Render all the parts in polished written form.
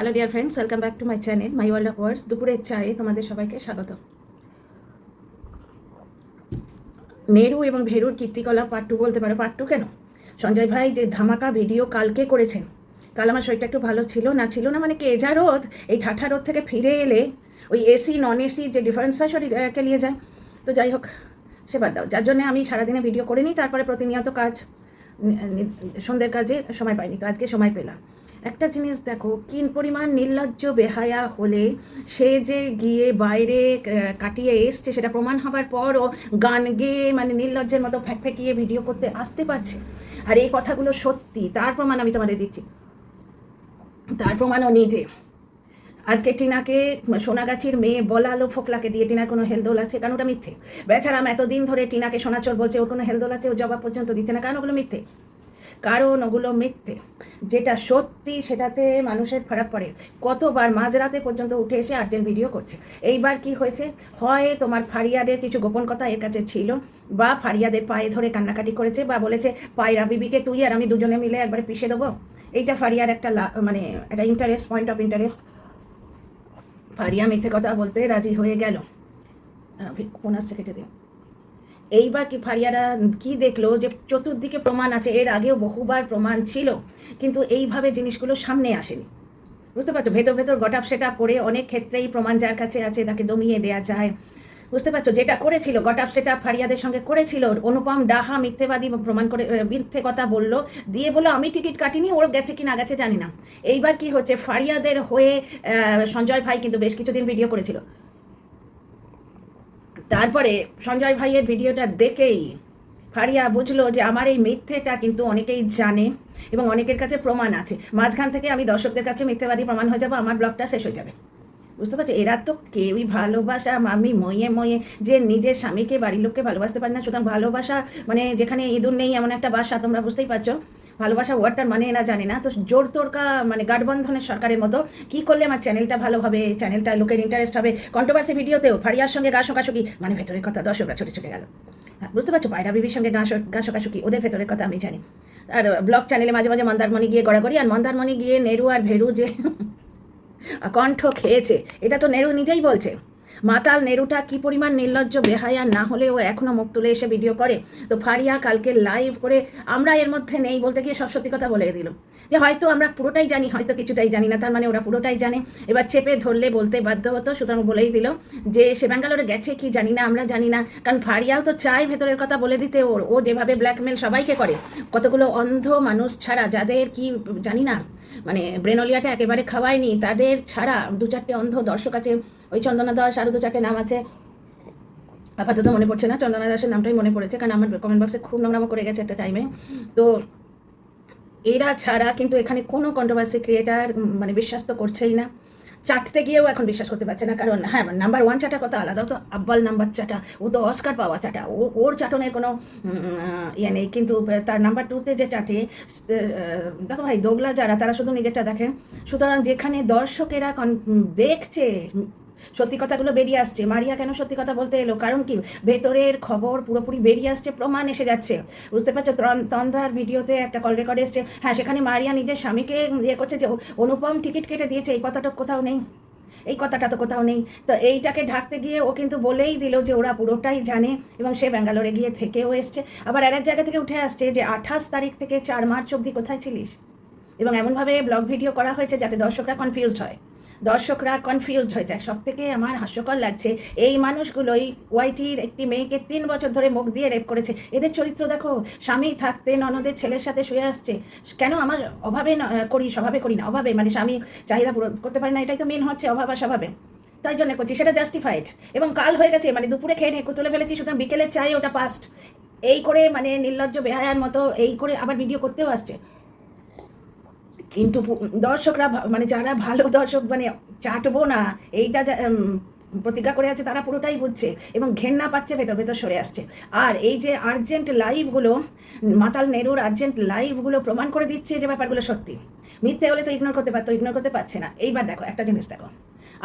Hello dear friends, welcome back to my channel my world of words. দুপুরের চায়ে তোমাদের সবাইকে স্বাগত। নেরু এবং ভেরুর কীর্তিকলাপ পার্ট 2 বলতে পারো। পার্ট 2 কেন? সঞ্জয় ভাই যে ধামাকা ভিডিও কালকে করেছেন, কাল আমার শরীরটা একটু ভালো ছিল না মানে কেজা রোদ, এই ঠাঠা রোদ থেকে ফিরে এলে ওই এসি নন এসি যে ডিফারেন্সটা শরীরকে নিয়ে যায়। তো যাই হোক, সে বাদ দাও। যার জন্য আমি সারাদিনে ভিডিও করে নিই, তারপরে প্রতিনিয়ত কাজ, সন্ধ্যের কাজে সময় পাইনি, তো আজকে সময় পেলাম। একটা জিনিস দেখো, কি পরিমাণ নির্লজ্জ বেহায়া হলে সে যে গিয়ে বাইরে কাটিয়ে এসছে, সেটা প্রমাণ হবার পরও গান গেয়ে মানে নির্লজ্জের মতো ফেঁকিয়ে ভিডিও করতে আসতে পারছে। আর এই কথাগুলো সত্যি, তার প্রমাণ আমি তোমাদের দিচ্ছি, তার প্রমাণও নিজে। আজকে টিনাকে সোনাগাছির মেয়ে বলালো ফোকলাকে দিয়ে টিনার কোনো হেলদোল আছে? কারণ ওটা মিথ্যে। বেচারাম এতদিন ধরে টিনাকে সোনাচোর বলছে, ওর কোনো হেলদোল আছে? ও জবাব পর্যন্ত দিচ্ছে না, কারণ ওগুলো মিথ্যে। কারণ ওগুলো মিথ্যে। যেটা সত্যি সেটাতে মানুষের ফারাক পড়ে। কতবার মাঝরাতে পর্যন্ত উঠে এসে আর্জেন্ট ভিডিও করছে। এইবার কি হয়েছে, হয় তোমার ফারিয়াদের কিছু গোপন কথা এর কাছে ছিল, বা ফারিয়াদের পায়ে ধরে কান্নাকাটি করেছে, বা বলেছে পায়রা বিবিকে তুই আর আমি দুজনে মিলে একবারে পিষে দেবো। এইটা ফারিয়ার একটা মানে একটা interest, point of interest. Faria মিথ্যে কথা বলতে রাজি হয়ে গেল। ফোন আসছে, কেটে দিন। এইবার কি ফারিয়ারা কি দেখলো, যে চতুর্দিকে প্রমাণ আছে, এর আগেও বহুবার প্রমাণ ছিল, কিন্তু এইভাবে জিনিসগুলো সামনে আসেনি। বুঝতে পারছো? ভেতর ভেতর গটাপ সেট আপ করে অনেক ক্ষেত্রেই প্রমাণ যার কাছে আছে তাকে দমিয়ে দেওয়া যায়। বুঝতে পারছো? যেটা করেছিল গটাপ সেট আপ ফারিয়াদের সঙ্গে করেছিল, অনুপম ডাহা মিথ্যেবাদী প্রমাণ করে মিথ্যে কথা বললো, দিয়ে বললো আমি টিকিট কাটিনি, ওর গেছে কি না গেছে জানি না। এইবার কি হচ্ছে, ফারিয়াদের হয়ে সঞ্জয় ভাই কিন্তু বেশ কিছুদিন ভিডিও করেছিল। তারপরে সঞ্জয় ভাইয়ের ভিডিওটা দেখেই ফারিয়া বুঝলো যে আমার এই মিথ্যেটা কিন্তু অনেকেই জানে এবং অনেকের কাছে প্রমাণ আছে। মাঝখান থেকে আমি দর্শকদের কাছে মিথ্যেবাদী প্রমাণ হয়ে যাবো, আমার ব্লগটা শেষ হয়ে যাবে। বুঝতে পারছো? এরা তো কেউই ভালোবাসা আমি ময়ে যে নিজের স্বামীকে বাড়ির লোককে ভালোবাসতে পারে না। সুতরাং ভালোবাসা মানে যেখানে ইঁদুর নেই এমন একটা বাসা, তোমরা বুঝতেই পারছো ভালোবাসা ওয়ার্ডটার মানে এরা জানে না। তো জোর তোরকা মানে গাঠবন্ধনের সরকারের মতো কি করলে আমার চ্যানেলটা ভালো হবে, চ্যানেলটা লোকের ইন্টারেস্ট হবে। কন্ট্রোভার্সি ভিডিওতেও ফারিয়ার সঙ্গে গা শোকাশুকি, মানে ভেতরের কথা দর্শকরা ছুটে ছুটে গেল। বুঝতে পারছো? পায়রা বিবির সঙ্গে গা শোকাশুকি, ওদের ভেতরের কথা আমি জানি। আর ব্লগ চ্যানেলে মাঝে মাঝে মন্দারমণি গিয়ে গড়াগড়ি, আর মন্দারমণি গিয়ে নেরু আর ভেরু যে কণ্ঠ খেয়েছে, এটা তো নেরু নিজেই বলছে। মাতাল নেরুটা কি পরিমাণ নির্লজ্জ বেহায়া না হলে ও এখনও মুখ তুলে এসে ভিডিও করে। তো ফারিয়া কালকে লাইভ করে আমরা এর মধ্যে নেই বলতে গিয়ে সব সত্যি কথা বলে দিল, যে হয়তো আমরা পুরোটাই জানি, হয়তো কিছুটাই জানি না। তার মানে ওরা পুরোটাই জানে। এবার চেপে ধরলে বলতে বাধ্য হতো, সুতরাং বলেই দিল যে সে ব্যাঙ্গালোরে গেছে কি জানি না, আমরা জানি না। কারণ ফারিয়াও তো চায় ভেতরের কথা বলে দিতে। ও যেভাবে ব্ল্যাকমেল সবাইকে করে, কতগুলো অন্ধ মানুষ ছাড়া, যাদের কি জানি না মানে ব্রেনলিয়াটা একেবারে খাওয়ায়নি, তাদের ছাড়া দু চারটে অন্ধ দর্শক আছে। ওই চন্দনা দাস, আরও দু চারটে নাম আছে, আপাতত মনে পড়ছে না। চন্দনা দাসের নামটাই মনে পড়েছে, কারণ আমার কমেন্ট বক্সে খুব নোংরামো করে গেছে একটা টাইমে। তো এরা ছাড়া কিন্তু এখানে কোনো কন্ট্রোভার্সি ক্রিয়েটার মানে বিশ্বাস তো করছেই না। চাটতে গিয়েও এখন বিশ্বাস করতে পারছে না। কারণ হ্যাঁ, নাম্বার 1 চাটার কথা আলাদা, তো আব্বাল নাম্বার চাটা, ও তো অস্কার পাওয়া চাটা, ওর চাটনের কোনো ইয়ে নেই। কিন্তু তার নাম্বার 2তে যে চাটে, দেখো ভাই, দোগলা যারা, তারা শুধু নিজেরটা দেখে। সুতরাং যেখানে দর্শকেরা দেখছে, সত্যি কথাগুলো বেরিয়ে আসছে। মারিয়া কেন সত্যি কথা বলতে এলো? কারণ কি, ভেতরের খবর পুরোপুরি বেরিয়ে আসছে, প্রমাণ এসে যাচ্ছে। বুঝতে পারছো? তন্দ্রার ভিডিওতে একটা কল রেকর্ড এসছে, হ্যাঁ, সেখানে মারিয়া নিজের স্বামীকে ইয়ে করছে যে অনুপম টিকিট কেটে দিয়েছে, এই কথাটা কোথাও নেই। এই কথাটা তো কোথাও নেই। তো এইটাকে ঢাকতে গিয়ে ও কিন্তু বলেই দিল যে ওরা পুরোটাই জানে, এবং সে ব্যাঙ্গালোরে গিয়ে থেকেও এসছে। আবার আর এক জায়গা থেকে উঠে আসছে যে 28 তারিখ থেকে 4 মার্চ অবধি কোথায় ছিলিস, এবং এমনভাবে ব্লগ ভিডিও করা হয়েছে যাতে দর্শকরা কনফিউজড হয়ে যায়। সব থেকে আমার হাস্যকর লাগছে, এই মানুষগুলোই ওয়াইটির একটি মেয়েকে 3 বছর ধরে মুখ দিয়ে রেপ করেছে। এদের চরিত্র দেখো, স্বামী থাকতে ননদের ছেলের সাথে শুয়ে আসছে। কেন আমার অভাবে করি, স্বভাবে করি না, অভাবে মানে স্বামী চাহিদা পূরণ করতে পারি না, এটাই তো মেন হচ্ছে, অভাব আর স্বভাবে, তাই জন্য করছি, সেটা জাস্টিফাইড। এবং কাল হয়ে গেছে, মানে দুপুরে খেয়ে নিয়ে তুলে ফেলেছি, সুতরাং বিকেলের চাই ওটা পাস্ট। এই করে মানে নির্লজ্জ বেহায়ার মতো এই করে আবার ভিডিও করতেও আসছে। কিন্তু দর্শকরা মানে যারা ভালো দর্শক, মানে চাটবো না এইটা প্রতিজ্ঞা করে আছে, তারা পুরোটাই বুঝছে এবং ঘেন্না পাচ্ছে, ভেতর ভেতর সরে আসছে। আর এই যে আর্জেন্ট লাইভগুলো, মাতাল নেরুর আর্জেন্ট লাইভগুলো প্রমাণ করে দিচ্ছে যে ব্যাপারগুলো সত্যি। মিথ্যে হলে তো ইগনোর করতে পারতো, ইগনোর করতে পারছে না। এইবার দেখো একটা জিনিস দেখো,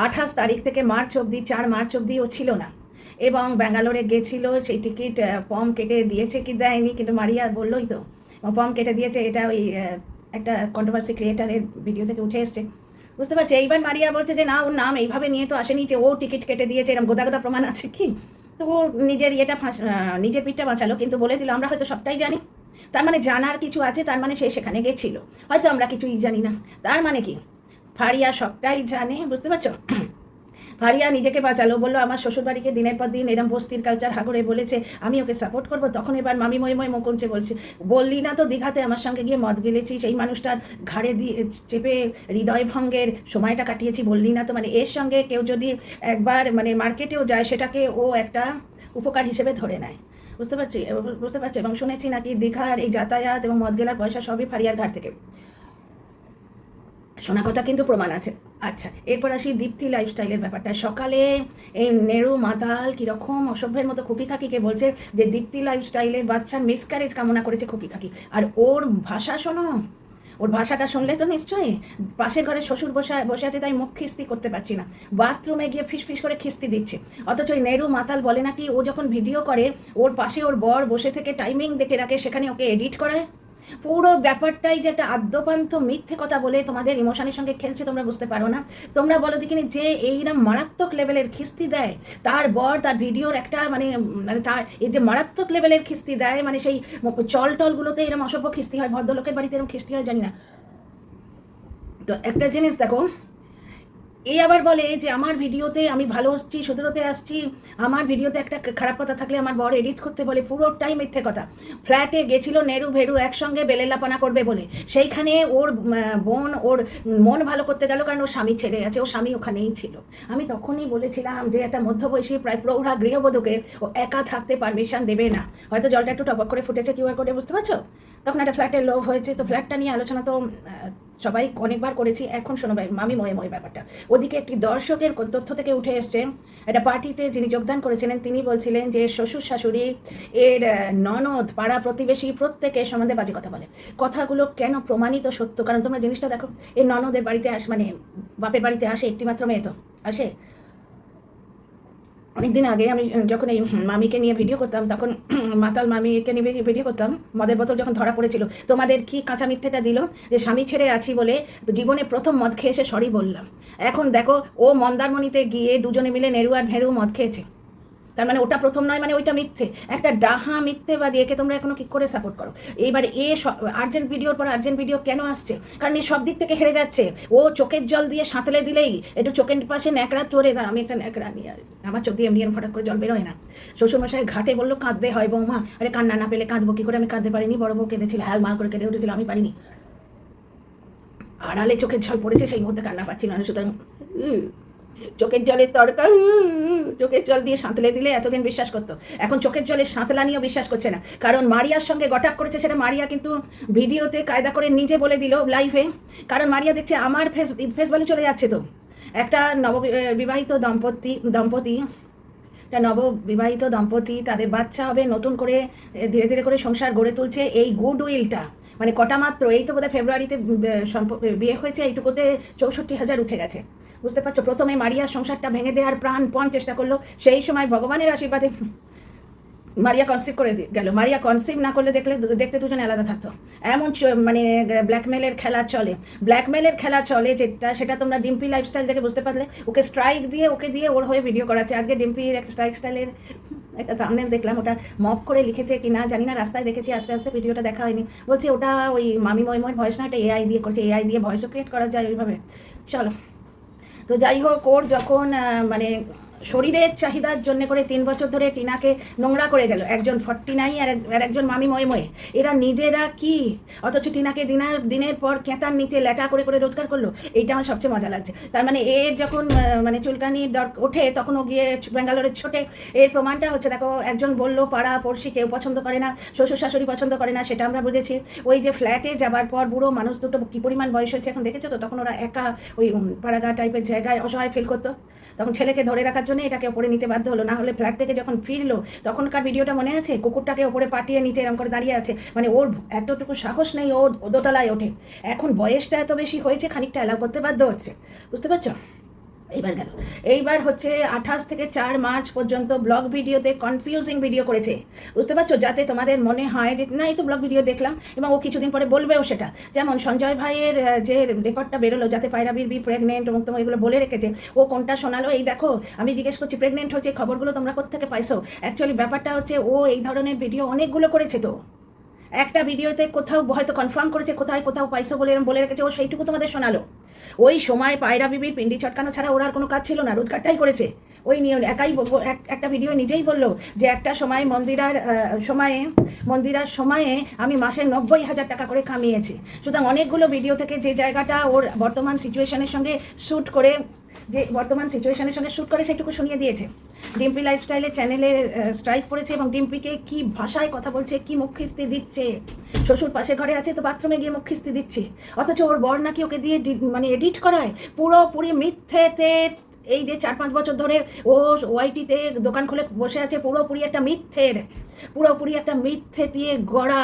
28 তারিখ থেকে মার্চ অবধি, 4 মার্চ অবধি ও ছিল না, এবং ব্যাঙ্গালোরে গেছিলো। সেই টিকিট ফর্ম কেটে দিয়েছে কি দেয়নি, কিন্তু মারিয়া বললোই তো ফর্ম কেটে দিয়েছে। এটা ওই একটা কন্ট্রোভার্সি ক্রিয়েটারের ভিডিও থেকে উঠে এসছে। বুঝতে পারছি। এইবার মারিয়া বলছে যে না, ওর নাম এইভাবে নিয়ে তো আসেনি, যে ও টিকিট কেটে দিয়েছে, এরকম গোদা গোদা প্রমাণ আছে কি? তো ও নিজের নিজের পিঠটা বাঁচালো, কিন্তু বলে দিল আমরা হয়তো সবটাই জানি। তার মানে জানার কিছু আছে, তার মানে সে সেখানে গেছিল, হয়তো আমরা কিছুই জানি না। তার মানে কি ফারিয়া সবটাই জানে, বুঝতে পারছো? ফারিয়া নিজেকে বাঁচালো, বললো আমার শ্বশুরবাড়িকে দিনের পর দিন এরম বস্তির কালচার হাগড়ে বলেছে, আমি ওকে সাপোর্ট করবো। তখন এবার মামি মই মই মুকুঞ্চে বলছে, বললি না তো দীঘাতে আমার সঙ্গে গিয়ে মদ গেলেছি, সেই মানুষটার ঘাড়ে দিয়ে চেপে হৃদয় ভঙ্গের সময়টা কাটিয়েছি, বললি না তো? মানে এর সঙ্গে কেউ যদি একবার মানে মার্কেটেও যায়, সেটাকে ও একটা উপকার হিসেবে ধরে নেয়, বুঝতে পারছি, বুঝতে পারছি। এবং শুনেছি নাকি দীঘার এই যাতায়াত এবং মদ গেলার পয়সা সবই ফারিয়ার ঘাট থেকে। শোনা কথা, কিন্তু প্রমাণ আছে। আচ্ছা, এরপর আসি দীপ্তি লাইফস্টাইলের ব্যাপারটা। সকালে এই নেড়ু মাতাল কীরকম অসভ্যের মতো খুকি কাকিকে বলছে যে দীপ্তি লাইফস্টাইলের বাচ্চার মিসক্যারেজ কামনা করেছে খুকি কাকি। আর ওর ভাষা শোনো, ওর ভাষাটা শুনলে তো নিশ্চয়ই, পাশের ঘরে শ্বশুর বসে আছে তাই মুখ খিস্তি করতে পারছি না, বাথরুমে গিয়ে ফিস ফিস করে খিস্তি দিচ্ছে। অথচ নেড়ু মাতাল বলে নাকি ও যখন ভিডিও করে ওর পাশে ওর বর বসে থেকে টাইমিং দেখে রাখে, সেখানে ওকে এডিট করায়। পুরো ব্যাপারটাই যে একটা আদ্যপান্ত মিথ্যে কথা বলে তোমাদের ইমোশনের সঙ্গে খেলছে, তোমরা বুঝতে পারো না। তোমরা বলো দেখিনি, যে এইরকম মারাত্মক লেভেলের খিস্তি দেয় তার বর, তার ভিডিওর একটা মানে মানে তার এই যে মারাত্মক লেভেলের খিস্তি দেয়, মানে সেই চল টলগুলোতে এরকম অসভ্য খিস্তি হয়, ভদ্রলোকের বাড়িতে এরকম খিস্তি হয় জানি না। তো একটা জিনিস দেখো, এই আবার বলে যে আমার ভিডিওতে আমি ভালো হচ্ছি, শুধরোতে আসছি, আমার ভিডিওতে একটা খারাপ কথা থাকলে আমার বর এডিট করতে বলে, পুরোটাই মিথ্যে কথা। ফ্ল্যাটে গেছিল নেরু ভেরু একসঙ্গে বেলেল্লাপনা করবে বলে, সেইখানে ওর বোন ওর মন ভালো করতে গেল, কারণ ওর স্বামী ছেড়ে গেছে, ওর স্বামী ওখানেই ছিল। আমি তখনই বলেছিলাম যে একটা মধ্যবয়সী প্রায় প্রৌঢ়া গৃহবধূকে ও একা থাকতে পারমিশন দেবে না। হয়তো জলটা একটু টপক করে ফুটেছে কিউআর কোডে, বুঝতে পারছো? তখন একটা ফ্ল্যাটের লোভ হয়েছে, তো ফ্ল্যাটটা নিয়ে আলোচনা তো সবাই অনেকবার করেছি। এখন শোনো ভাই, মামি ময়ে ময়ে ব্যাপারটা। ওদিকে একটি দর্শকের তথ্য থেকে উঠে এসছে, একটা পার্টিতে যিনি যোগদান করেছিলেন তিনি বলছিলেন যে শ্বশুর শাশুড়ি এর ননদ পাড়া প্রতিবেশী প্রত্যেকের সম্বন্ধে বাজে কথা বলে। কথাগুলো কেন প্রমাণিত সত্য, কারণ তোমরা জিনিসটা দেখো, এই ননদের বাড়িতে মানে বাপের বাড়িতে আসে একটিমাত্র মেয়ে তো আসে। অনেকদিন আগে আমি যখন এই মামিকে নিয়ে ভিডিও করতাম, তখন মাতাল মামিকে নিয়ে ভিডিও করতাম, মদের বোতল যখন ধরা পড়েছিল, তোমাদের কি কাঁচা মিথ্যেটা দিল যে স্বামী ছেড়ে আছি বলে জীবনে প্রথম মদ খেয়ে এসে সরি বললাম। এখন দেখো, ও মন্দারমণিতে গিয়ে দুজনে মিলে নেরু আর ভেরু মদ খেয়েছে, তার মানে ওটা প্রথম নয়, মানে ওইটা মিথ্যে, একটা ডাহা মিথ্যেবাদী। একে তোমরা এখনো কি করে সাপোর্ট করো? এইবারে আর্জেন্ট ভিডিওর পর আর্জেন্ট ভিডিও কেন আসছে? কারণ এই সব দিক থেকে হেরে যাচ্ছে। ও চোখের জল দিয়ে সাঁতলে দিলেই একটু চোখের পাশে ন্যাকড়া তোরে, আমি একটা ন্যাকড়া নিয়ে, আমার চোখ দিয়ে এমনি ফটাক করে জল বেরোয় না। শ্বশুরমশাই ঘাটে বললো কাঁদতে হয় বৌমা, আরে কান্না না পেলে কাঁদবো কি করে? আমি কাঁদতে পারিনি, বড় বউ কেঁদেছিল, হ্যাঁ মা করে কেঁদে উঠেছিল, আমি পারিনি। আড়ালে চোখের জল পড়েছে, সেই মুহূর্তে কান্না পাচ্ছি না, সুতরাং চোখের জলের তরকা, চোখের জল দিয়ে সাঁতলে দিলে এতদিন বিশ্বাস করতো, এখন চোখের জলের সাঁতলানিও বিশ্বাস করছে না। কারণ মারিয়ার সঙ্গে গটাপ করেছে, সেটা মারিয়া কিন্তু ভিডিওতে কায়দা করে নিজে বলে দিল লাইভে। কারণ মারিয়া দেখছে আমার ফেস ভ্যালু চলে যাচ্ছে। তো একটা নববিবাহিত দম্পতি, তাদের বাচ্চা হবে, নতুন করে ধীরে ধীরে করে সংসার গড়ে তুলছে। এই গুড উইলটা মানে কটা মাত্র, এই তো বোধহয় ফেব্রুয়ারিতে বিয়ে হয়েছে, এইটুকুতে 64,000 উঠে গেছে, বুঝতে পারছো? প্রথমে মারিয়ার সংসারটা ভেঙে দেওয়ার প্রাণপণ চেষ্টা করলো, সেই সময় ভগবানের আশীর্বাদে মারিয়া কনসিভ করে গেল। মারিয়া কনসিভ না করলে দেখতে দুজনে আলাদা থাকতো। এমন মানে ব্ল্যাকমেলের খেলা চলে যেটা, সেটা তোমরা ডিম্পি লাইফস্টাইল থেকে বুঝতে পারলে। ওকে স্ট্রাইক দিয়ে ওর হয়ে ভিডিও করাচ্ছে। আজকে ডিম্পির একটা স্টাইলের একটা থাম্বনেল দেখলাম, ওটা মপ করে লিখেছে কি না জানি না, রাস্তায় দেখেছি, আস্তে আস্তে ভিডিওটা দেখা হয়নি। বলছি ওটা ওই মামি ময়ময়ের ভয়েস না, এটা এআই দিয়ে করছে, এআই দিয়ে ভয়েসও ক্রিয়েট করা যায় ওইভাবে। চলো, তো যাই হোক, ওর যখন মানে শরীরের চাহিদার জন্য করে 3 বছর ধরে টিনাকে নোংরা করে গেল, একজন 49 আর একজন মামি ময়ে, এরা নিজেরা কি, অথচ টিনাকে দিনের পর কেতার নিচে ল্যাটা করে করে রোজগার করলো। এইটা আমার সবচেয়ে মজা লাগছে। তার মানে এর যখন মানে চুলকানি ওঠে, তখন ও গিয়ে ব্যাঙ্গালোরের ছোটে। এর প্রমাণটা হচ্ছে, দেখো, একজন বললো পাড়া পড়শি কেউ পছন্দ করে না, শ্বশুর শাশুড়ি পছন্দ করে না, সেটা আমরা বুঝেছি। ওই যে ফ্ল্যাটে যাবার পর বুড়ো মানুষ দুটো কী পরিমাণ বয়স হয়েছে এখন দেখেছো তো, তখন ওরা একা ওই পাড়াগা টাইপের জায়গায় অসহায় ফিল করতো, তখন ছেলেকে ধরে রাখার জন্য এটাকে ওপরে নিতে বাধ্য হলো। না হলে ফ্ল্যাট থেকে যখন ফিরলো, তখনকার ভিডিওটা মনে আছে, কুকুরটাকে ওপরে পাঠিয়ে নিচে এরকম করে দাঁড়িয়ে আছে, মানে ওর এতটুকু সাহস নেই, ও দোতলায় ওঠে। এখন বয়সটা এত বেশি হয়েছে, খানিকটা অ্যালাউ করতে বাধ্য হচ্ছে, বুঝতে পারছো? এইবার গেল, এইবার হচ্ছে 28 থেকে 4 মার্চ পর্যন্ত ব্লগ ভিডিওতে কনফিউজিং ভিডিও করেছে, বুঝতে পারছো, যাতে তোমাদের মনে হয় যে না এই তো ব্লগ ভিডিও দেখলাম, এবং ও কিছুদিন পরে বলবেও সেটা। যেমন সঞ্জয় ভাইয়ের যে রেকর্ডটা বেরোলো, যাতে পায়রা বিবি প্রেগনেন্ট এবং তোমার এগুলো বলে রেখেছে, ও কোনটা শোনালো, এই দেখো আমি জিজ্ঞেস করছি প্রেগনেন্ট হচ্ছে, খবরগুলো তোমরা কোত্থেকে পাইছো। অ্যাকচুয়ালি ব্যাপারটা হচ্ছে ও এই ধরনের ভিডিও অনেকগুলো করেছে, তো একটা ভিডিওতে কোথাও হয়তো কনফার্ম করেছে, কোথায় কোথাও পাইছো বলে এরকম বলে রেখেছে, ও সেইটুকু তোমাদের শোনালো। ওই সময় পায়রা বিবির পিন্ডি চটকানো ছাড়া ওর আর কোনো কাজ ছিল না, রোজগারটাই করেছে। ওই নিয়ে একাই একটা ভিডিও নিজেই বললো যে একটা সময় মন্দিরার সময়ে আমি মাসে 90,000 টাকা করে কামিয়েছি। সুতরাং অনেকগুলো ভিডিও থেকে যে জায়গাটা ওর বর্তমান সিচুয়েশনের সঙ্গে শ্যুট করে সেটুকু শুনিয়ে দিয়েছে। ডিম্পি লাইফস্টাইলের চ্যানেলে স্ট্রাইক পড়েছে, এবং ডিম্পিকে কি ভাষায় কথা বলছে, কি মুখ খিস্তি দিচ্ছে। শ্বশুর পাশের ঘরে আছে তো বাথরুমে গিয়ে মুখ খিস্তি দিচ্ছে, অথচ ওর বর নাকি ওকে দিয়ে মানে এডিট করায়। পুরোপুরি মিথ্যেতে এই যে 4-5 বছর ধরে ও ওয়াইটিতে দোকান খুলে বসে আছে, পুরোপুরি একটা মিথ্যে দিয়ে গড়া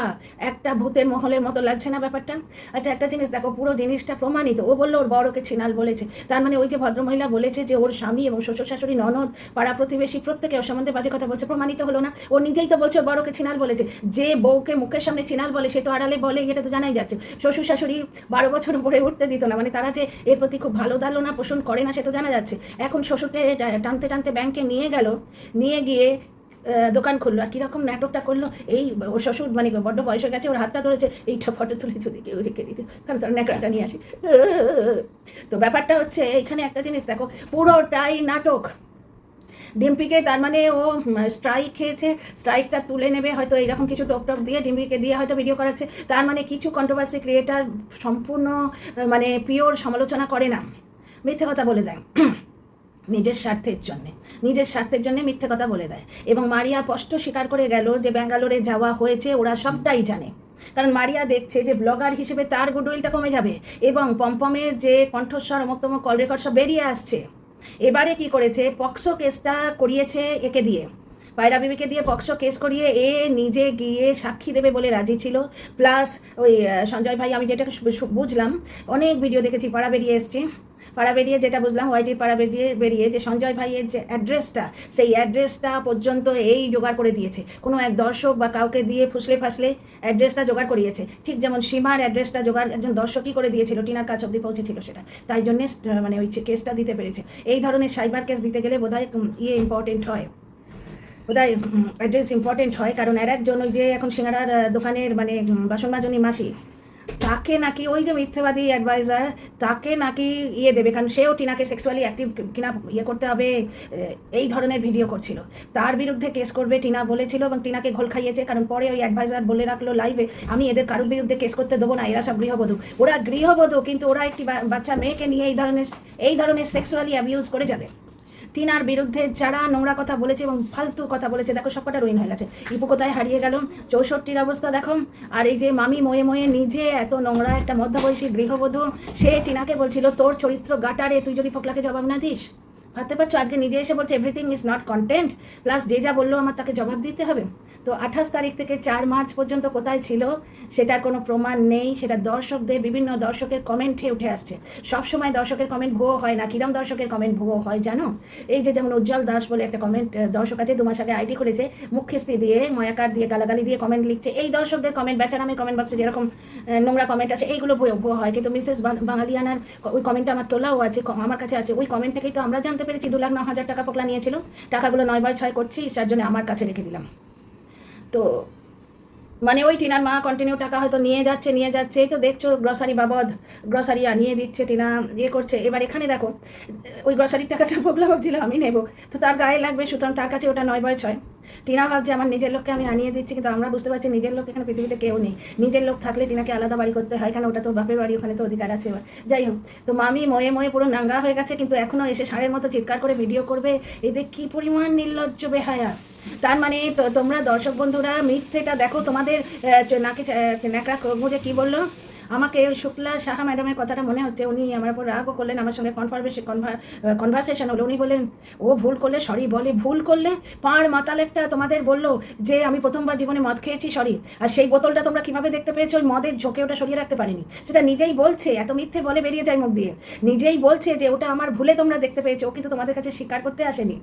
একটা ভূতের মহলের মতো লাগছে না ব্যাপারটা? আচ্ছা একটা জিনিস দেখো, পুরো জিনিসটা প্রমাণিত। ও বললো ওর বড় ওকে ছিনাল বলেছে, তার মানে ওই যে ভদ্রমহিলা বলেছে যে ওর স্বামী এবং শ্বশুর শাশুড়ি ননদ পাড়া প্রতিবেশী প্রত্যেকে ওর সম্বন্ধে বাজে কথা বলছে, প্রমাণিত হলো না? ও নিজেই তো বলছে ওর বড়কে ছিনাল বলেছে। যে বউকে মুখের সামনে ছিনাল বলে সে তো আড়ালে বলে, এটা তো জানাই যাচ্ছে। শ্বশুর শাশুড়ি 12 বছর উপরে উঠতে দিত না, মানে তারা যে এর প্রতি খুব ভালো ধারণা পোষণ করে না সে তো জানা যাচ্ছে। এখন শ্বশুরকে টানতে টানতে ব্যাংকে নিয়ে গিয়ে দোকান খুললো, আর কীরকম নাটকটা করলো। এই ওর শ্বশুর মানে বড্ড বয়স হয়ে গেছে, ওর হাতটা ধরেছে, এইটা ফটো তুলে যদি কেউ রেখে দিতে তাহলে তার ন্যাকড়াটা নিয়ে আসি। তো ব্যাপারটা হচ্ছে এখানে একটা জিনিস দেখো, পুরোটাই নাটক। ডিম্পিকে তার মানে ও স্ট্রাইক খেয়েছে, স্ট্রাইকটা তুলে নেবে হয়তো এইরকম কিছু টপ দিয়ে ডিম্পিকে দিয়ে হয়তো ভিডিও করাচ্ছে। তার মানে কিছু কন্ট্রোভার্সি ক্রিয়েটার সম্পূর্ণ মানে পিওর সমালোচনা করে না, মিথ্যে কথা বলে দেয় নিজের স্বার্থের জন্য মিথ্যে কথা বলে দেয়। এবং মারিয়া স্পষ্ট স্বীকার করে গেল যে ব্যাঙ্গালোরে যাওয়া হয়েছে, ওরা সবটাই জানে। কারণ মারিয়া দেখছে যে ব্লগার হিসেবে তার গুডউইলটা কমে যাবে, এবং পম্পমের যে কণ্ঠস্বর অমুক কল রেকর্ড সব বেরিয়ে আসছে। এবারে কি করেছে, পক্সো কেসটা করিয়েছে একে দিয়ে, পায়রা বিবিকে দিয়ে পক্সো কেস করিয়ে এ নিজে গিয়ে সাক্ষী দেবে বলে রাজি ছিল। প্লাস ওই সঞ্জয় ভাই, আমি যেটা বুঝলাম, অনেক ভিডিও দেখেছি, পাড়া বেরিয়ে যেটা বুঝলাম, ওয়াইটির পাড়া বেরিয়ে যে সঞ্জয় ভাইয়ের যে অ্যাড্রেসটা, সেই অ্যাড্রেসটা পর্যন্ত এই জোগাড় করে দিয়েছে। কোনো এক দর্শক বা কাউকে দিয়ে ফাসলে অ্যাড্রেসটা জোগাড় করিয়েছে। ঠিক যেমন সীমার অ্যাড্রেসটা জোগাড় একজন দর্শকই করে দিয়েছিল, টিনার কাছ অব্দি পৌঁছেছিল সেটা, তাই জন্যে মানে ওই কেসটা দিতে পেরেছে। এই ধরনের সাইবার কেস দিতে গেলে বোধহয় অ্যাড্রেস ইম্পর্টেন্ট হয়। কারণ একজন ওই যে এখন সিঙ্গারার দোকানের মানে বাসন মাজনি মাসি, তাকে নাকি ওই যে মিথ্যেবাদী অ্যাডভাইজার, তাকে নাকি দেবে, কারণ সেও টিনাকে সেক্সুয়ালি অ্যাক্টিভ কিনা করতে হবে, এই ধরনের ভিডিও করছিল। তার বিরুদ্ধে কেস করবে টিনা বলেছিল, এবং টিনাকে ঘোল খাইয়েছে। কারণ পরে ওই অ্যাডভাইজার বলে রাখলো লাইভে, আমি এদের কারোর বিরুদ্ধে কেস করতে দেবো না, এরা সব গৃহবধূ, কিন্তু ওরা একটি বাচ্চা মেয়েকে নিয়ে এই ধরনের সেক্সুয়ালি অ্যাবিউজ করে যাবে। টিনার বিরুদ্ধে যারা নোংরা কথা বলেছে এবং ফালতু কথা বলেছে, দেখো সবকটা রুইন হয়ে গেছে। ইপু কোথায় হারিয়ে গেল, 64-র অবস্থা দেখো। আর এই যে মামি ময়ে নিজে এত নোংরা একটা মধ্যবয়সী গৃহবধূ, সে টিনাকে বলছিল তোর চরিত্র গাটারে, তুই যদি ফোকলাকে জবাব না দিস। ভাবতে পারছো, আজকে নিজে এসে বলছে everything is not content, plus যে যা বললো আমার তাকে জবাব দিতে হবে। তো 28 তারিখ থেকে 4 মার্চ পর্যন্ত কোথায় ছিল সেটার কোনো প্রমাণ নেই। সেটা বিভিন্ন দর্শকের কমেন্টে উঠে আসছে। সবসময় দর্শকের কমেন্ট ভুয়ো হয় না। কিরম দর্শকের কমেন্ট ভুয়ো হয় জানো? এই যে যেমন উজ্জ্বল দাস বলে একটা কমেন্ট দর্শক আছে, 2 মাস আগে আইডি করেছে, মুখ খিস্তি দিয়ে ময়াকার দিয়ে গালাগালি দিয়ে কমেন্ট লিখছে। এই দর্শকদের কমেন্ট, বেচারামের কমেন্ট বক্সে যেরকম নোংরা কমেন্ট আছে, এইগুলো ভুয়ো হয়। কিন্তু মিসেস বাঙালিয়ানার ওই কমেন্টটা আমার তোলাও আছে, আমার কাছে আছে। ওই কমেন্ট থেকেই তো আমরা জানতে পেরেছি 2,09,000 টাকা পোকলা নিয়েছিল। টাকাগুলো 9/6 করছি, তার জন্য আমার কাছে রেখে দিলাম। তো মানে ওই টিনার মা কন্টিনিউ টাকা হয়তো নিয়ে যাচ্ছে, এই তো দেখছো গ্রসারি বাবদ গ্রসারি আনিয়ে দিচ্ছে টিনা, করছে। এবার এখানে দেখো ওই গ্রসারির টাকাটা পোকলা ভাবছিল আমি নেব, তো তার গায়ে লাগবে, সুতরাং তার কাছে ওটা 9/6। টিনা ভাবছে আমার নিজের লোককে আমি আনিয়ে দিচ্ছি, কিন্তু আমরা বুঝতে পারছি নিজের লোক এখানে পৃথিবীতে কেউ নেই। নিজের লোক থাকলে টিনাকে আলাদা বাড়ি করতে হয়, কারণ ওটা তো বাপের বাড়ি, ওখানে তো অধিকার আছে। যাই হোক, তো মামি ময়ে পুরো নাঙ্গা হয়ে গেছে, কিন্তু এখনও এসে ষাঁড়ের মতো চিৎকার করে ভিডিও করবে। এদের কি পরিমাণ নির্লজ্জ বেহায়া! তার মানে তোমরা দর্শক বন্ধুরা মিথ্যেটা দেখো, তোমাদের নাকে ন্যাকড়া মুজে কি বললো, আমাকে ওই শুক্লা সাহা ম্যাডামের কথাটা মনে হচ্ছে, উনি আমার উপর রাগও করলেন, আমার সঙ্গে কনভারসেশন হলো। উনি বললেন ও ভুল করলে সরি বলে, ভুল করলে পাঁড় মাতাল একটা তোমাদের বললো যে আমি প্রথমবার জীবনে মদ খেয়েছি সরি, আর সেই বোতলটা তোমরা কিভাবে দেখতে পেয়েছো, ওই মদের ঝোঁকে ওটা সরিয়ে রাখতে পারিনি, সেটা নিজেই বলছে, এত মিথ্যে বলে বেরিয়ে যায় মুখ দিয়ে, নিজেই বলছে যে ওটা আমার ভুলে তোমরা দেখতে পেয়েছো, ও কিন্তু তোমাদের কাছে স্বীকার করতে আসেনি,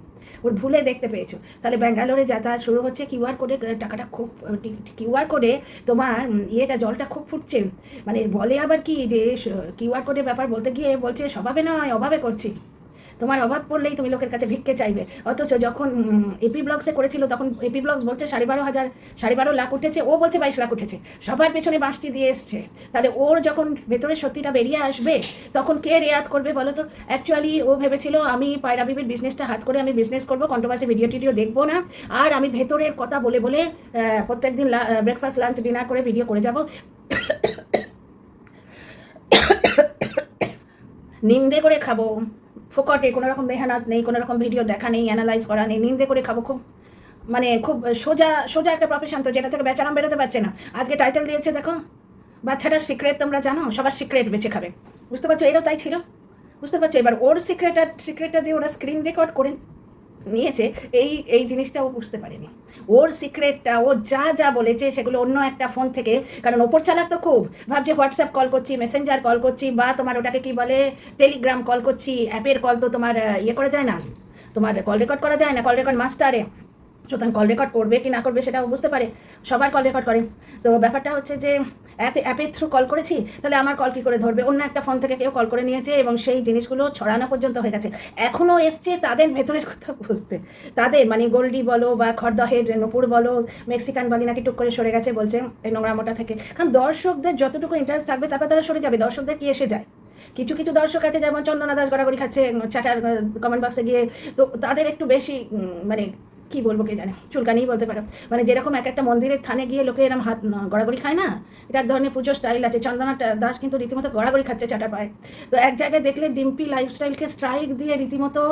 ওর ভুলে দেখতে পেয়েছো। তাহলে ব্যাঙ্গালোরে যাতায়াত শুরু হচ্ছে, কিউআর কোডে টাকাটা খুব, কিউআর কোডে তোমার ইয়েটা জলটা খুব ফুটছে, মানে বলে আবার কি যে কিউআর কোডের ব্যাপার বলতে গিয়ে বলছে স্বভাবে নয় অভাবে করছি, তোমার অভাব পড়লেই তুমি লোকের কাছে ভিক্ষে চাইবে। অথচ যখন এপি ব্লগসে করেছিল তখন এপি ব্লগস বলছে 12.5 লাখ উঠেছে, ও বলছে 22 লাখ উঠেছে, সবার পেছনে বাঁশটি দিয়ে এসছে। তাহলে ওর যখন ভেতরে সত্যিটা বেরিয়ে আসবে তখন কে রেয়াত করবে বলো তো? অ্যাকচুয়ালি ও ভেবেছিল আমি পায়রা বিবির বিজনেসটা হাত করে আমি বিজনেস করবো, কন্ট্রোভার্সি ভিডিও টিডিও দেখবো না, আর আমি ভেতরের কথা বলে বলে প্রত্যেকদিন ব্রেকফাস্ট লাঞ্চ ডিনার করে ভিডিও করে যাব, নিন্দে করে খাবো, ফোকটে কোনো রকম মেহনত নেই, কোনো রকম ভিডিও দেখা নেই, অ্যানালাইজ করা নেই, নিন্দে করে খাবো, খুব মানে খুব সোজা সোজা একটা প্রফেশন তো, যেটা থেকে বেচারাম বেরোতে পারছে না। আজকে টাইটেল দিয়েছে দেখো, বাচ্চাটার সিক্রেট তোমরা জানো, সবার সিক্রেট বেঁচে খাবে, বুঝতে পারছো? এরও তাই ছিল, বুঝতে পারছো? এবার ওর সিক্রেটটা যে ওরা স্ক্রিন রেকর্ড করে নিয়েছে, এই জিনিসটা ও বুঝতে পারেনি। ওর সিক্রেটটা ও যা যা বলেছে সেগুলো অন্য একটা ফোন থেকে, কারণ ওপর চালাক তো খুব, ভাবছে হোয়াটসঅ্যাপ কল করছি, মেসেঞ্জার কল করছি, বা তোমার ওটাকে কি বলে টেলিগ্রাম কল করছি, অ্যাপের কল তো তোমার ইয়ে করা যায় না, তোমার কল রেকর্ড করা যায় না, কল রেকর্ড মাস্টারে, সুতরাং কল রেকর্ড করবে কি না করবে সেটাও বুঝতে পারে, সবার কল রেকর্ড করে। তো ব্যাপারটা হচ্ছে যে অ্যাপের থ্রু কল করেছি, তাহলে আমার কল কী করে ধরবে? অন্য একটা ফোন থেকে কেউ কল করে নিয়েছে এবং সেই জিনিসগুলো ছড়ানো পর্যন্ত হয়ে গেছে। এখনও এসছে তাদের ভেতরের কথা বলতে, তাদের মানে গোল্ডি বলো বা খড়দহের নপুর বলো, মেক্সিকান বালি নাকি টুক করে সরে গেছে বলছে এই নোংরামোটা থেকে, কারণ দর্শকদের যতটুকু ইন্টারেস্ট থাকবে তারপর তারা সরে যাবে, দর্শকদের কি এসে যায়? কিছু কিছু দর্শক আছে যেমন চন্দনা দাস গড়াগড়ি খাচ্ছে চাটার কমেন্ট বক্সে গিয়ে, তো তাদের একটু বেশি মানে কি বলবো কে জানে, চুলকানিই বলতে পারো, মানে যেরকম এক একটা মন্দিরের থানে গিয়ে লোকে এরকম হাত গড়াগড়ি খায় না, এটা এক ধরনের পুজো স্টাইল আছে। চন্দনা দাস কিন্তু রীতিমতো গড়াগড়ি খাচ্ছে চাটার পায়ে। তো এক জায়গায় দেখলে ডিম্পি লাইফস্টাইলকে স্ট্রাইক দিয়ে রীতিমতো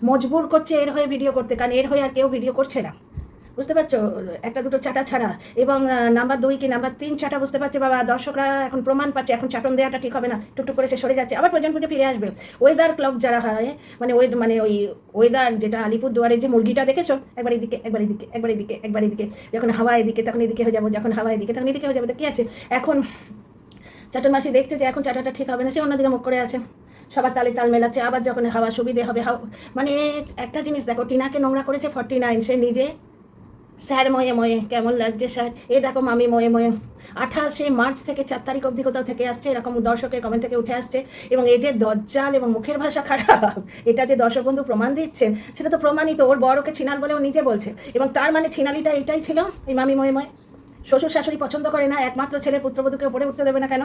মজবুর করছে এর হয়ে ভিডিও করতে, কারণ এর হয়ে আর কেউ ভিডিও করছে না, বুঝতে পারছো? একটা দুটো চাটা ছাড়া, এবং নাম্বার 2 কি নাম্বার 3 চাটা বুঝতে পারছে বাবা, দর্শকরা এখন প্রমাণ পাচ্ছে, এখন চাটন দেওয়াটা ঠিক হবে না, টুকটুক করে সে সরে যাচ্ছে, আবার প্রয়োজন পুজো ফিরে আসবে। ওয়েদার ক্লক যারা হয়, মানে ওই ওয়েদার যেটা আলিপুরদুয়ারের যে মুরগিটা দেখেছো, একবার এদিকে একবার এদিকে একবার এদিকে একবার এদিকে, যখন হাওয়া এদিকে তখন এদিকে হয়ে যাবো, যখন হাওয়া এদিকে তখন এদিকে হয়ে যাবো, তো কী আছে? এখন চাটন মাসি দেখছে যে এখন চাটাটা ঠিক হবে না, সে অন্যদিকে মুখ করে আছে, সবার তালে তাল মেলাচ্ছে, আবার যখন হাওয়া সুবিধে হবে মানে একটা জিনিস দেখো, টিনাকে নোংরা করেছে 49, সে নিজে স্যার ময়ে ময়ে কেমন লাগছে স্যার, এ দেখো মামি ময়ে ময়ে 28 মার্চ থেকে 4 তারিখ অবধি কোথাও থেকে আসছে, এরকম দর্শকের কমেন্ট থেকে উঠে আসছে, এবং এই যে দজ্জাল এবং মুখের ভাষা খারাপ, এটা যে দর্শক বন্ধু প্রমাণ দিচ্ছেন সেটা তো প্রমাণিত, ওর বড়কে ছিনাল বলে ও নিজে বলছে, এবং তার মানে ছিনালিটা এটাই ছিল, এই মামি ময়ে ময়ে শ্বশুর শাশুড়ি পছন্দ করে না, একমাত্র ছেলের পুত্রবধূকে উপরে উঠতে দেবে না কেন?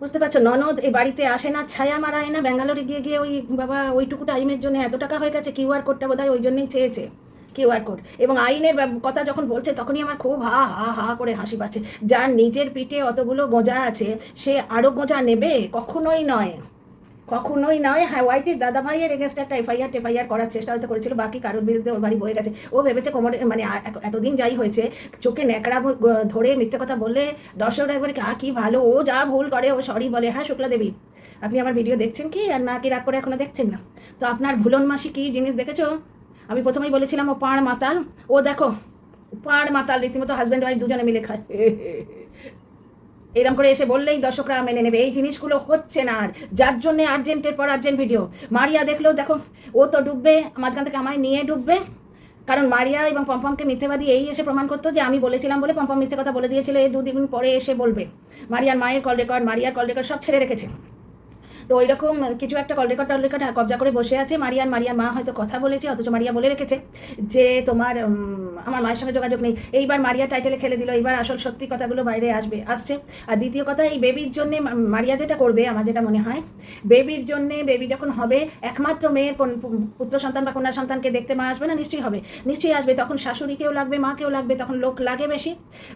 বুঝতে পারছো? ননদ এই বাড়িতে আসে না, ছায়া মারায় না, ব্যাঙ্গালোরে গিয়ে গিয়ে ওই বাবা ওইটুকু টাইমের জন্য এত টাকা হয়ে গেছে, কিউআর কোডটা বোধহয় ওই জন্যই চেয়েছে, কিউআর কোড। এবং আইনের কথা যখন বলছে তখনই আমার খুব হা হা হা করে হাসি পাচ্ছে, যার নিজের পিঠে অতগুলো গোঁজা আছে সে আরও গোঁজা নেবে? কখনোই নয়, কখনোই নয়। হ্যাঁ, ওয়াইটির দাদা ভাইয়ের এগেনস্ট একটা এফআইআর করার চেষ্টা হয়তো করেছিল, বাকি কারোর বিরুদ্ধে ওর বাড়ি বয়ে গেছে, ও ভেবেছে কোমরে মানে এতদিন যাই হয়েছে চোখে ন্যাকড়া ধরে মিথ্যে কথা বললে দর্শকরা একবারে কি ভালো, ও যা ভুল করে ও সরি বলে। হ্যাঁ শুক্লা দেবী, আপনি আমার ভিডিও দেখছেন কি আর না কি রাগ করে এখনো দেখছেন না? তো আপনার ভুলন মাসি কি জিনিস দেখেছো? আমি প্রথমেই বলেছিলাম ও পাঁড় মাতাল, ও দেখো পাঁড় মাতাল, রীতিমতো হাজব্যান্ড ওয়াইফ দুজনে মিলে খায়, এরকম করে এসে বললেই দর্শকরা মেনে নেবে। এই জিনিসগুলো হচ্ছে না, আর যার জন্যে আর্জেন্টের পর আর্জেন্ট ভিডিও। মারিয়া দেখলো, দেখো ও তো ডুববে, মাঝখান থেকে আমায় নিয়ে ডুববে, কারণ মারিয়া এবং পম্পমকে মিথ্যেবাদী এই এসে প্রমাণ করতো যে আমি বলেছিলাম বলে পম্পম মিথ্যে কথা বলে দিয়েছিল, এই 2 দিন পরে এসে বলবে। মারিয়ার মায়ের কল রেকর্ড, মারিয়ার কল রেকর্ড সব ছেড়ে রেখেছে, তো ওই রকম কিছু একটা কল রেকর্ড কবজা করে বসে আছে। মারিয়ার মা হয়তো কথা বলেছে, অথচ মারিয়া বলে রেখেছে যে তোমার আমার মায়ের সঙ্গে যোগাযোগ নেই। এইবার মারিয়া টাইটেলে খেলে দিল, এইবার আসল সত্যি কথাগুলো বাইরে আসছে। আর দ্বিতীয় কথা, এই বেবির জন্যে মারিয়া যেটা করবে, আমার যেটা মনে হয়, বেবির জন্যে, বেবি যখন হবে, একমাত্র মেয়ের পুত্র সন্তান বা কন্যা সন্তানকে দেখতে মা আসবে না? নিশ্চয়ই হবে, নিশ্চয়ই আসবে, তখন শাশুড়িকেও লাগবে, মাকেও লাগবে, তখন লোক লাগে বেশি,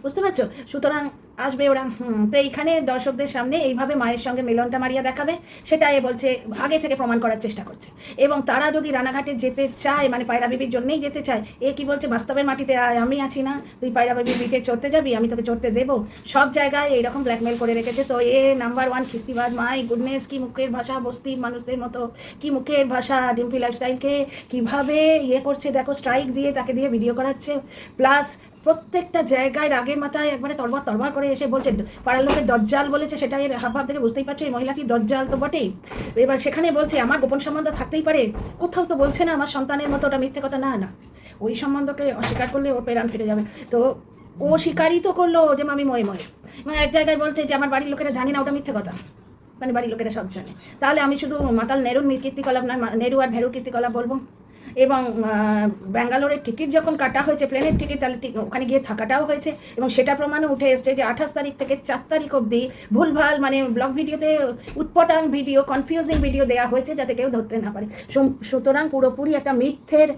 বুঝতে পারছো? সুতরাং আসবে ওরা। তো এইখানে দর্শকদের সামনে এইভাবে মায়ের সঙ্গে মিলনটা মারিয়া দেখাবে, সেটা এ বলছে আগে থেকে প্রমাণ করার চেষ্টা করছে। এবং তারা যদি রানাঘাটে যেতে চায়, মানে পায়রা বিবির জন্যই যেতে চায়, এ কি বলছে বাস্তবের মাটিতে আয়, আমি আছি না, তুই পায়রা বিটে চড়তে যাবি, আমি তোকে চড়তে দেবো। সব জায়গায় এইরকম ব্ল্যাকমেল করে রেখেছে। তো নাম্বার 1 খিস্তিবাজ। মাই গুডনেস, কি মুখের ভাষা, বস্তির মানুষদের মতো কি মুখের ভাষা। ডিম্পি লাইফস্টাইলকে কীভাবে করছে দেখো, স্ট্রাইক দিয়ে তাকে দিয়ে ভিডিও করাচ্ছে, প্লাস প্রত্যেকটা জায়গায় রাগের মাথায় একবারে তরবার করে এসে বলছে পাড়ার লোকের দজ্জাল বলেছে, সেটা এর হাবভাব থেকে বুঝতেই পারছো এই মহিলাটি দজ্জাল তো বটেই। এবার সেখানে বলছে আমার গোপন সম্বন্ধ থাকতেই পারে, কোথাও তো বলছে না আমার সন্তানের মতো, ওটা মিথ্যে কথা না। ওই সম্বন্ধকে অস্বীকার করলে ওর পেরান ফেটে যাবে। তো ও স্বীকারই তো করলো যে মামি ময়ে এবং এক জায়গায় বলছে যে আমার বাড়ির লোকেরা জানি না, ওটা মিথ্যে কথা, মানে বাড়ির লোকেরা সব জানে। তাহলে আমি শুধু মাতাল নেরুর কীর্তিকলাপ নয়, নেরু আর ভেরুর কীর্তিকলাপ বলবো। এবং ব্যাঙ্গালোরের টিকিট যখন কাটা হয়েছে, প্লেনের টিকিট, তাহলে ওখানে গিয়ে থাকাটাও হয়েছে এবং সেটা প্রমাণও উঠে এসছে যে 28 তারিখ থেকে 4 তারিখ অবধি ভুলভাল মানে ব্লগ ভিডিওতে উৎপটাং ভিডিও, কনফিউজিং ভিডিও দেওয়া হয়েছে যাতে কেউ ধরতে না পারে। সুতরাং পুরোপুরি একটা মিথ্যের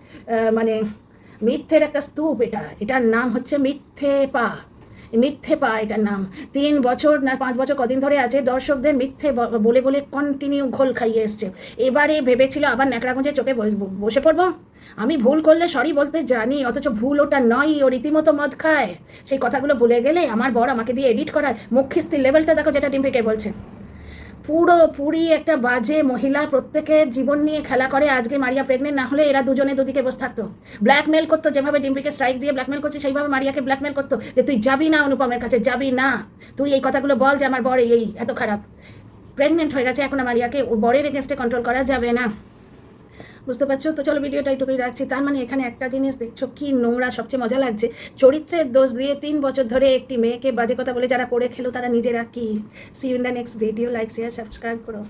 একটা স্তূপ। এটার নাম হচ্ছে মিথ্যে পা এটার নাম। 3 বছর না 5 বছর কদিন ধরে আছে দর্শকদের মিথ্যে বলে বলে কন্টিনিউ ঘোল খাইয়ে এসছে। এবারে ভেবেছিল আবার ন্যাকড়াগুঁজে চোখে বসে পড়বো, আমি ভুল করলে সরি বলতে জানি, অথচ ভুল ওটা নয়, ও রীতিমতো মদ খায়। সেই কথাগুলো ভুলে গেলে আমার বর আমাকে দিয়ে এডিট করায়। মুখিস্তির লেভেলটা দেখো যেটা ডিম্পিকে বলছে। পুরোপুরি একটা বাজে মহিলা, প্রত্যেকের জীবন নিয়ে খেলা করে। আজকে মারিয়া প্রেগনেন্ট না হলে এরা দুজনে দুদিকে বসে থাকতো। ব্ল্যাকমেল করতো, যেভাবে ডিম্পিকে স্ট্রাইক দিয়ে ব্ল্যাকমেল করছে সেইভাবে মারিয়াকে ব্ল্যাকমেল করতো যে তুই যাবি না অনুপমের কাছে, যাবি না, তুই এই কথাগুলো বল যে আমার বর এই এত খারাপ, প্রেগনেন্ট হয়ে গেছে, এখন মারিয়াকে বরের এগেনস্টে কন্ট্রোল করা যাবে না। বুঝতে পারছো তো? চলো ভিডিওটা এইটুকুই রাখছি। তার মানে এখানে একটা জিনিস দেখছো কি নোংরা, সবচেয়ে মজা লাগছে, চরিত্রের দোষ দিয়ে 3 বছর ধরে একটি মেয়েকে বাজে কথা বলে যারা করে খেলো তারা নিজেরা কি। See you in the next video. Like share subscribe করো।